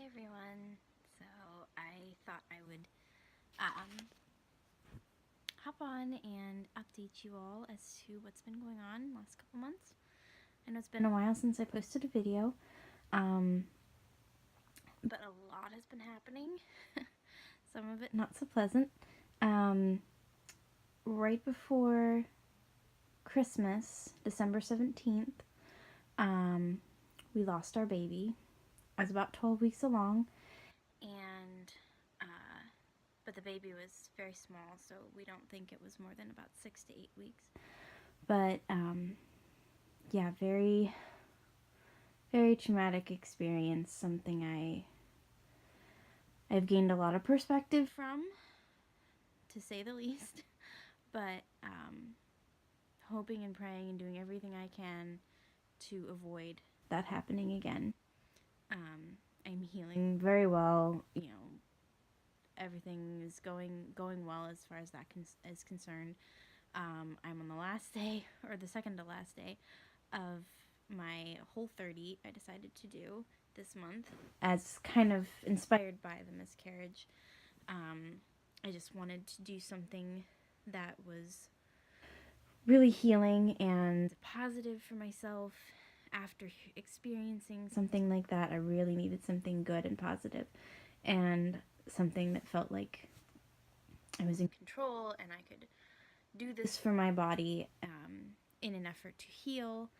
everyone. So I thought I would hop on and update you all as to what's been going on the last couple months. I know it's been a while since I posted a video, but a lot has been happening. Some of it not so pleasant. Right before Christmas, December 17th, we lost our baby. I was about 12 weeks along, and but the baby was very small, so we don't think it was more than about 6 to 8 weeks. But yeah, very, very traumatic experience. Something I've gained a lot of perspective from, to say the least. But hoping and praying and doing everything I can to avoid that happening again. I'm healing very well. Everything is going well as far as that is concerned. I'm on the last day, or the second to last day, of my Whole30 I decided to do this month, as kind of inspired by the miscarriage. I just wanted to do something that was really healing and positive for myself. After experiencing something like that, I really needed something good and positive, and something that felt like I was in control and I could do this for my body in an effort to heal.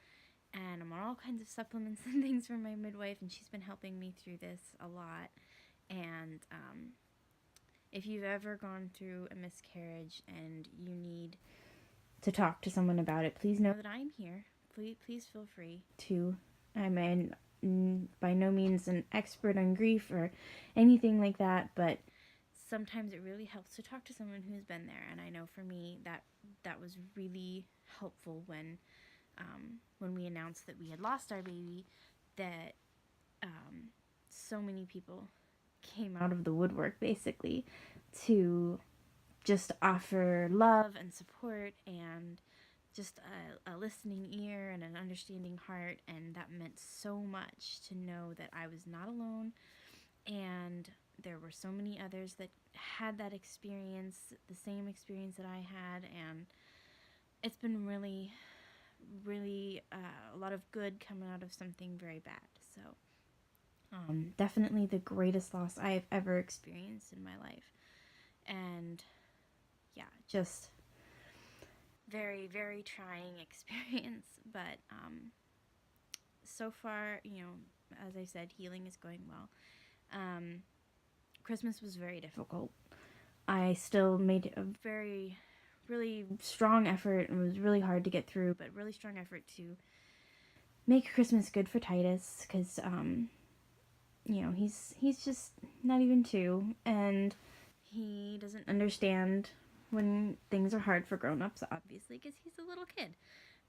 And I'm on all kinds of supplements and things from my midwife, and she's been helping me through this a lot. And if you've ever gone through a miscarriage and you need to talk to someone about it, please know that I'm here. Please feel free to. I'm by no means an expert on grief or anything like that, but sometimes it really helps to talk to someone who's been there. And I know for me that was really helpful when we announced that we had lost our baby, that so many people came out of the woodwork basically to just offer love and support and just a listening ear and an understanding heart. And that meant so much to know that I was not alone, and there were so many others that had that experience, the same experience that I had. And it's been really, really a lot of good coming out of something very bad. So definitely the greatest loss I've ever experienced in my life. And yeah, just very, very trying experience. But so far, as I said, healing is going well. Christmas was very difficult. I still made a very, really strong effort. It was really hard to get through, but really strong effort to make Christmas good for Titus, because he's just not even 2, and he doesn't understand when things are hard for grown-ups, obviously, because he's a little kid.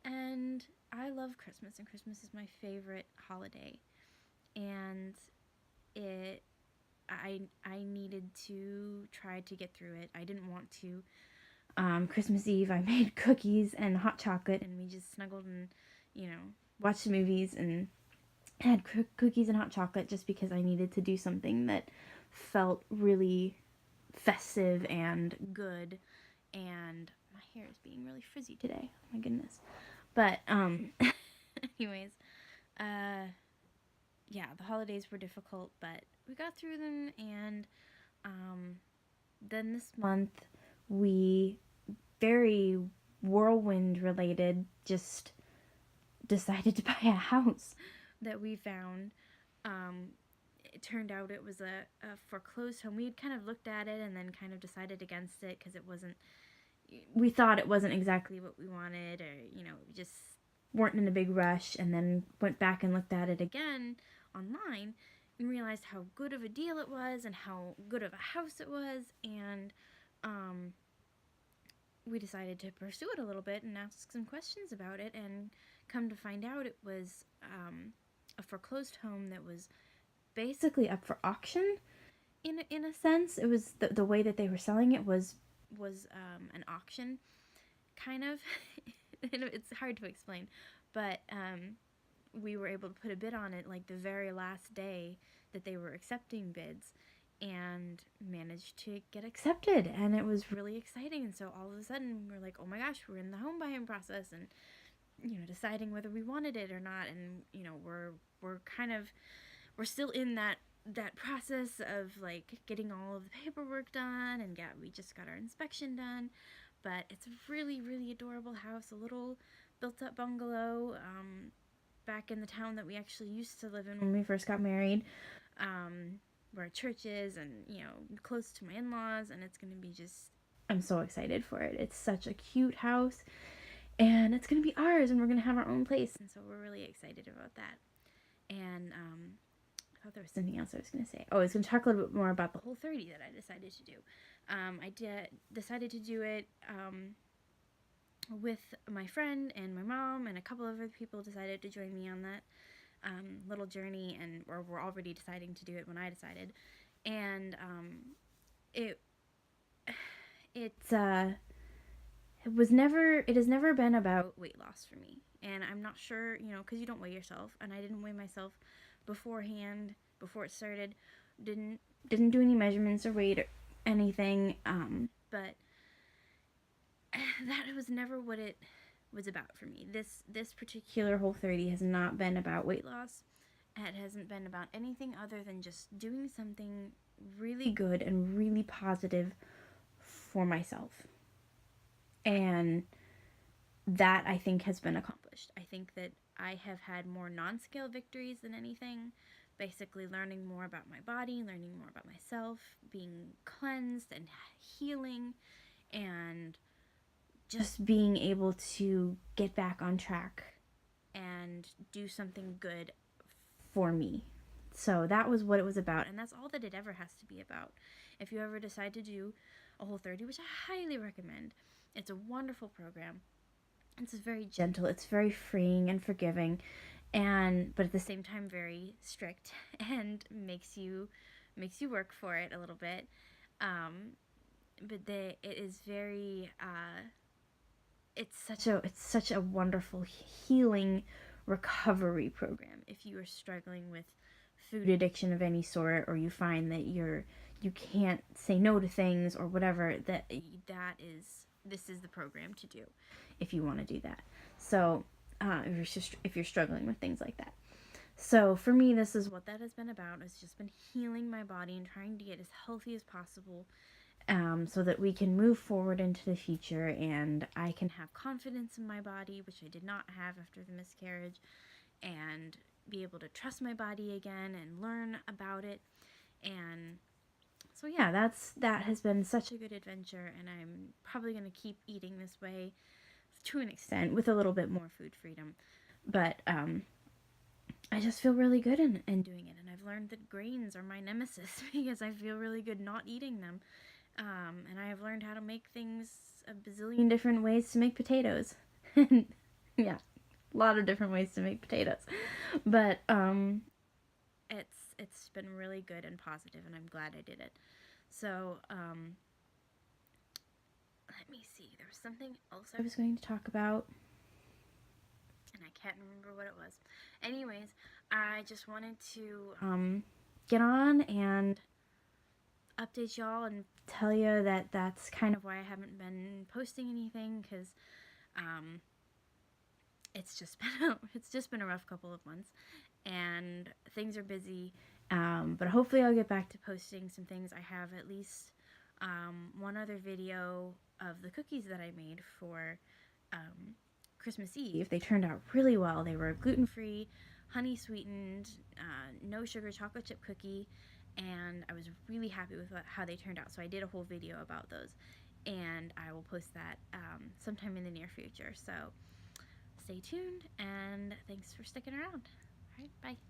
And I love Christmas, and Christmas is my favorite holiday. And I needed to try to get through it. I didn't want to. Christmas Eve, I made cookies and hot chocolate, and we just snuggled and, watched movies and had cookies and hot chocolate, just because I needed to do something that felt really festive and good. And my hair is being really frizzy today. Oh my goodness. But anyways, yeah, the holidays were difficult, but we got through them. And then this month, we, very whirlwind related, just decided to buy a house that we found. It turned out it was a foreclosed home. We had kind of looked at it and then kind of decided against it, because we thought it wasn't exactly what we wanted, or we just weren't in a big rush. And then went back and looked at it again online and realized how good of a deal it was and how good of a house it was. And we decided to pursue it a little bit and ask some questions about it, and come to find out it was a foreclosed home that was basically up for auction. In a sense, it was the way that they were selling it was an auction, kind of. It's hard to explain, but we were able to put a bid on it like the very last day that they were accepting bids, and managed to get accepted, and it was really exciting. And so all of a sudden we're like, oh my gosh, we're in the home buying process, and deciding whether we wanted it or not. And we're still in that process of like getting all of the paperwork done, and we just got our inspection done. But it's a really, really adorable house, a little built up bungalow, back in the town that we actually used to live in when we first got married, where a church is, and close to my in-laws. And it's going to be just, I'm so excited for it. It's such a cute house, and it's going to be ours, and we're going to have our own place, and so we're really excited about that. And I thought there was something else I was going to say. Oh, I was going to talk a little bit more about the Whole30 that I decided to do. I decided to do it with my friend and my mom, and a couple of other people decided to join me on that little journey, or were already deciding to do it when I decided. And it has never been about weight loss for me. And I'm not sure, because you don't weigh yourself, and I didn't weigh myself beforehand, before it started. Didn't do any measurements or weight or anything, but that was never what it was about for me. This particular Whole30 has not been about weight loss. It hasn't been about anything other than just doing something really good and really positive for myself. And that, I think, has been accomplished. I think that I have had more non-scale victories than anything. Basically learning more about my body, learning more about myself, being cleansed and healing, and just being able to get back on track and do something good for me. So that was what it was about, and that's all that it ever has to be about. If you ever decide to do a Whole30, which I highly recommend, it's a wonderful program. It's very gentle, it's very freeing and forgiving, but at the same time very strict, and makes you work for it a little bit. But it is very it's such a wonderful healing recovery program. If you are struggling with food addiction of any sort, or you find that you can't say no to things or whatever, this is the program to do if you want to do that. So if you're struggling with things like that. So for me, this is what that has been about. It's just been healing my body and trying to get as healthy as possible, so that we can move forward into the future, and I can have confidence in my body, which I did not have after the miscarriage, and be able to trust my body again and learn about it. And so yeah, that has been such a good adventure, and I'm probably going to keep eating this way to an extent, with a little bit more food freedom. But I just feel really good in doing it, and I've learned that grains are my nemesis because I feel really good not eating them. And I have learned how to make things a bazillion different ways to make potatoes. Yeah, a lot of different ways to make potatoes. But it's been really good and positive, and I'm glad I did it. So let me see. There was something else I was going to talk about, and I can't remember what it was. Anyways, I just wanted to get on and update y'all and tell you that that's kind of why I haven't been posting anything, because it's just been a rough couple of months, and things are busy. But hopefully I'll get back to posting some things. I have at least one other video of the cookies that I made for Christmas Eve. They turned out really well. They were gluten-free, honey sweetened, no sugar chocolate chip cookie, and I was really happy with how they turned out. So I did a whole video about those, and I will post that sometime in the near future. So stay tuned, and thanks for sticking around. All right, bye.